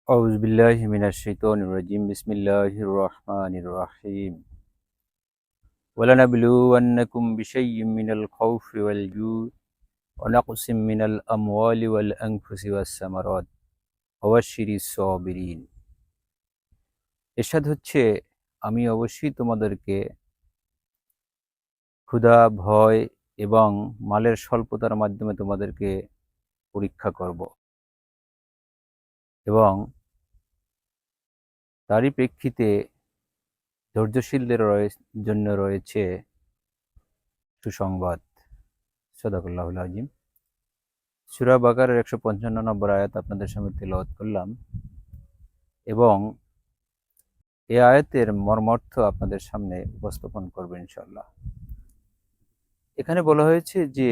أعوذ بالله من الشيطان الرجيم بسم الله الرحمن الرحيم ولنبلونكم بشيء من الخوف والجوع ونقص من الأموال والأنفس والثمرات وبشر الصابرين। এরশাদ হচ্ছে, আমি অবশ্যই তোমাদেরকে ক্ষুধা, ভয় এবং মালের স্বল্পতার মাধ্যমে তোমাদেরকে পরীক্ষা করব এবং তারই প্রেক্ষিতে ধৈর্যশীলদের জন্য রয়েছে সুসংবাদ। সাদাকাল্লাহুল আজিম। সূরা বাকারার 155 নম্বর আয়াত আপনাদের সামনে তেলাওয়াত করলাম এবং এই আয়াতের মর্মার্থ আপনাদের সামনে উপস্থাপন করব ইনশাআল্লাহ। এখানে বলা হয়েছে যে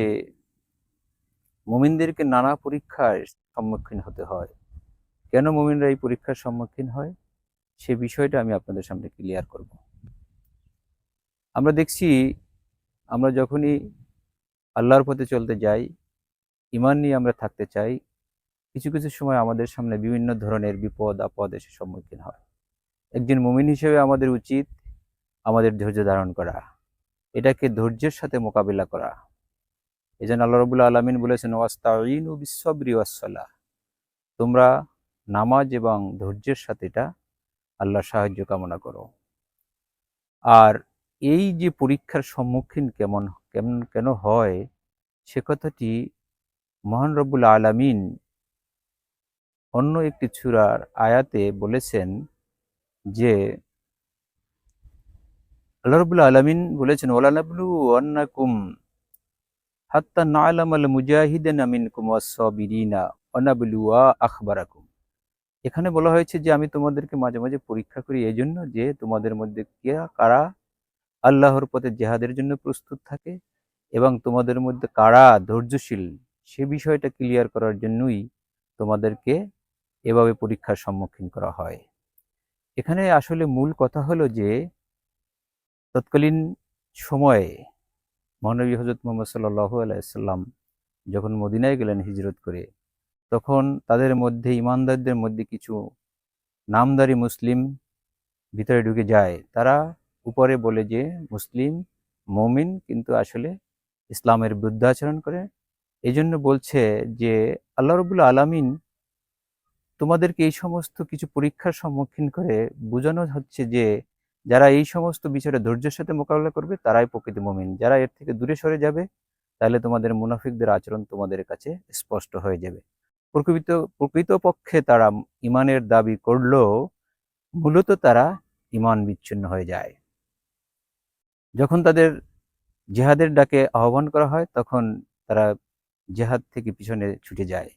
মুমিনদেরকে নানা পরীক্ষার সম্মুখীন হতে হয়। কেন মুমিনরা এই পরীক্ষার সম্মুখীন হয় সে বিষয়টা আমি আপনাদের সামনে ক্লিয়ার করব। আমরা দেখছি, আমরা যখনই আল্লাহর পথে চলতে যাই, ঈমান নিয়ে আমরা থাকতে চাই, কিছু কিছু সময় আমাদের সামনে বিভিন্ন ধরনের বিপদ আপদ এসে সম্মুখীন হয়। একজন মুমিন হিসেবে আমাদের উচিত আমাদের ধৈর্য ধারণ করা, এটাকে ধৈর্যের সাথে মোকাবিলা করা। এই জন্য আল্লাহ রাব্বুল আলামিন বলেছেন, ওয়াস্তাঈনু বিস-সাবরি ওয়াস-সালাহ, তোমরা নামাজ এবং ধৈর্যের সাথে এটা আল্লাহর সাহায্য কামনা করো। আর এই যে পরীক্ষার সম্মুখীন কেন হয় সে কথাটি মহান রব্বুল আলামিন অন্য একটি সূরার আয়াতে বলেছেন যে আল্লাহ রাব্বুল আলামিন বলেছেন, ওয়ালানাবলুওয়ান্নাকুম হাত্তা না'লামাল মুজাহিদিনা মিনকুম ওয়াস-সাবিরিনা ওয়া নাবলুয়া আখবারাকুম। এখানে বলা হয়েছে যে আমি তোমাদেরকে মাঝে মাঝে পরীক্ষা করি এজন্য যে তোমাদের মধ্যে কারা আল্লাহর পথে জিহাদের জন্য প্রস্তুত থাকে এবং তোমাদের মধ্যে কারা ধৈর্যশীল সে বিষয়টা ক্লিয়ার করার জন্যই তোমাদেরকে এভাবে পরীক্ষার সম্মুখীন করা হয়। এখানে আসলে মূল কথা হলো যে তৎকালীন সময়ে মহানবী হযরত মুহাম্মদ সাল্লাল্লাহু আলাইহি সাল্লাম যখন মদিনায় গেলেন হিজরত করে, তখন তাদের মধ্যে ঈমানদারদের মধ্যে কিছু নামধারী মুসলিম ভিতরে ঢুকে যায়। তারা উপরে বলে যে মুসলিম, মুমিন, কিন্তু আসলে ইসলামের বিরুদ্ধাচরণ করে। এজন্য বলছে যে আল্লাহ রাব্বুল আলামিন তোমাদেরকে এই সমস্ত কিছু পরীক্ষার সম্মুখীন করে বোঝানো হচ্ছে যে যারা এই সমস্ত বিষয়ে ধৈর্যের সাথে মোকাবিলা করবে তারাই প্রকৃত মুমিন। যারা এর থেকে দূরে সরে যাবে তাহলে তোমাদের মুনাফিকদের আচরণ তোমাদের কাছে স্পষ্ট হয়ে যাবে। প্রকৃতপক্ষে তারা ঈমানের দাবি করলেও মূলত তারা ঈমান বিচ্ছিন্ন হয়ে যায়। যখন তাদের জিহাদের ডাকে আহ্বান করা হয় তখন তারা জিহাদ থেকে পিছনে ছুটে যায়,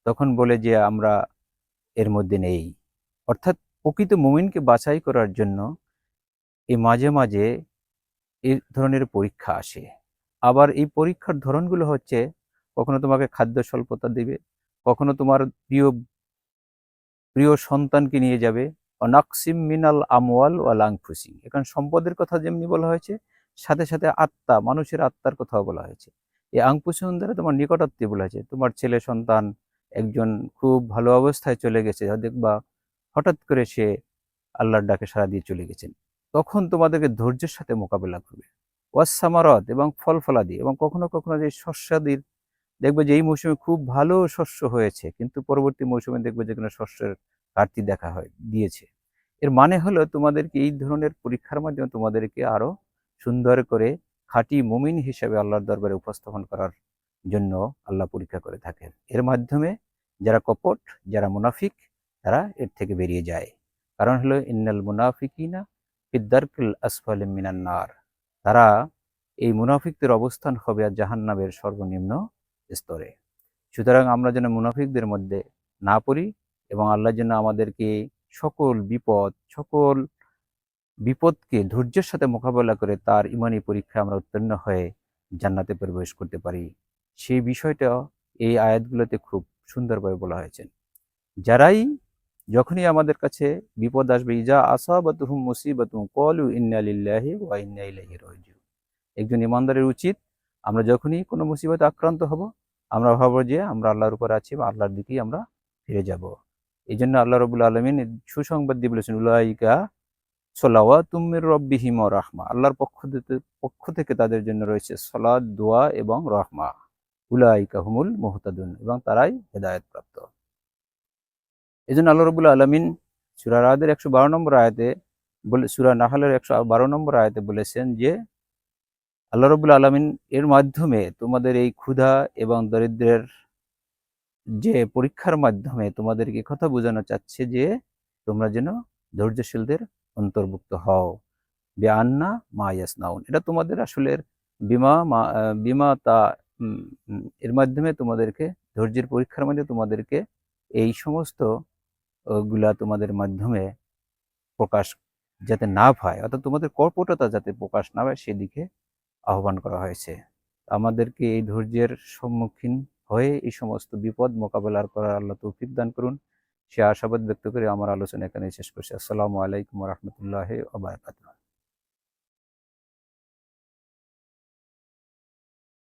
তখন বলে যে আমরা এর মধ্যে নেই। অর্থাৎ প্রকৃত মুমিনকে বাছাই করার জন্য এই মাঝে মাঝে এই ধরনের পরীক্ষা আসে। আবার এই পরীক্ষার ধরনগুলো হচ্ছে, কখনো তোমাকে খাদ্য স্বল্পতা দিবে, কখনো তোমার প্রিয় প্রিয় সন্তানকে নিয়ে যাবে। অনাকসিম মিনাল আমওয়াল ওয়াল আনফুসি, এখানে সম্পদের কথা যেমনি বলা হয়েছে, সাথে সাথে আত্মা, মানুষের আত্মার কথাও বলা হয়েছে। এই আনফুসুন দ্বারা তোমার নিকটাত্মীয় বলা হয়েছে। তোমার ছেলে সন্তান একজন খুব ভালো অবস্থায় চলে গেছে, দেখবা হঠাৎ করে সে আল্লাহর ডাকে সাড়া দিয়ে চলে গেছেন, তখন তোমাদেরকে ধৈর্যের সাথে মোকাবেলা করবে। ওয়াস-সামারাত, এবং ফল ফলাদি, এবং কখনো কখনো যে শস্যাদির, দেখবে যে এই মৌসুমে খুব ভালো শস্য হয়েছে কিন্তু পরবর্তী মৌসুমে দেখবে যে কোনো শস্যের ঘাটতি দিয়েছে। এর মানে হলো তোমাদেরকে এই ধরনের পরীক্ষার মাধ্যমে তোমাদেরকে আরো সুন্দর করে খাঁটি মুমিন হিসেবে আল্লাহর দরবারে উপস্থাপন করার জন্য আল্লাহ পরীক্ষা করে থাকেন। এর মাধ্যমে যারা কপট, যারা মুনাফিক, তারা এর থেকে বেরিয়ে যায়। কারণ হলো ইন্নাল মুনাফিকিনা ফিদ-দারকিল আসফালি মিনান নার, তারা, এই মুনাফিকদের অবস্থান হবে আর জাহান্নামের সর্বনিম্ন স্তরে। সুতরাং আমরা যেন মুনাফিকদের মধ্যে না পড়ি এবং আল্লাহ যেন আমাদেরকে সকল বিপদকে ধৈর্যের সাথে মোকাবেলা করে তার ইমানি পরীক্ষায় আমরা উত্তীর্ণ হয়ে জান্নাতে প্রবেশ করতে পারি, সেই বিষয়টা এই আয়াতগুলোতে খুব সুন্দরভাবে বলা হয়েছে। যখনই আমাদের কাছে বিপদ আসবে, ইজা আসাবাতুহুম মুসিবাতুন ক্বালু ইন্না লিল্লাহি ওয়া ইন্না ইলাইহি রাজিউন, একজন ইমানদারের উচিত আমরা যখনই কোনো মুসিবতে আক্রান্ত হব আমরা ভাববো যে আমরা আল্লাহর উপর আছি বা আল্লাহর দিকেই আমরা ফিরে যাব। এই জন্য আল্লাহ রবুল আলমিন সুসংবাদ দিয়ে বলেছেন উলাইকা সলাওয়াতুম মির রব্বিহিম ওয়া রাহমা, আল্লাহর পক্ষ থেকে তাদের জন্য রয়েছে সালাত, দোয়া এবং রহমা। উলাইকা হুমুল মুহতাদুন, এবং তারাই হেদায়েত প্রাপ্ত। এই জন্য আল্লাহ রবুল আলমিন সূরা রাদের 112 নম্বর আয়াতে সূরা নাহলের 112 নম্বর আয়াতে বলেছেন যে আল্লাহ রবুল আলমিন এর মাধ্যমে তোমাদের এই ক্ষুধা এবং দরিদ্রের যে পরীক্ষার মাধ্যমে তোমাদেরকে কথা বোঝানো চাচ্ছে যে তোমরা যেন ধৈর্যশীলদের অন্তর্ভুক্ত হও। বেআন্না মা ইয়াসনাউন, এটা তোমাদের আসলে বিমা তা এর মাধ্যমে তোমাদেরকে, ধৈর্যের পরীক্ষার মধ্যে তোমাদেরকে এই সমস্ত গুলা তোমাদের মাধ্যমে প্রকাশ যাতে না পায়, অর্থাৎ তোমাদের কর্পটতা যাতে প্রকাশ না পায় সেদিকে আহ্বান করা হয়েছে। আমাদেরকে এই ধৈর্যের সম্মুখীন হয়ে এই সমস্ত বিপদ মোকাবেলা করার আল্লাহ তৌফিক দান করুন, সে আশাবাদ ব্যক্ত করে আমার আলোচনা এখানে শেষ করছি। আসসালামু আলাইকুম ওয়া রাহমাতুল্লাহি ওয়া বারাকাতুহু।